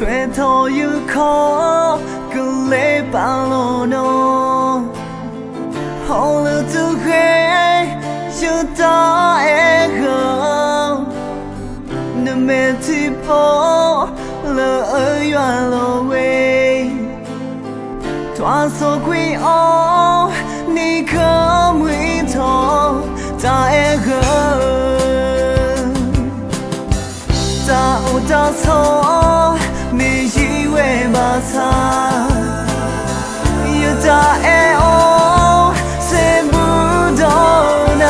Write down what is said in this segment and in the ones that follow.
ဆွဲတော်ယူခေါ်ကလေးပါလို့နော်ဟောလို့သူခဲယူတော့ရဲ့ခေါ်နမဲတီပေါ်လောရွာလောဝေးတွားဆိုခွေအောင်你可没错在个找到错你以为把它又在哦谁不懂呢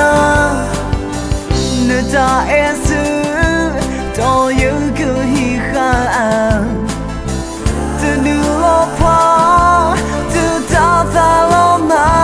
那在是都有个遗憾这路我跑就找到了吗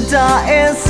Da es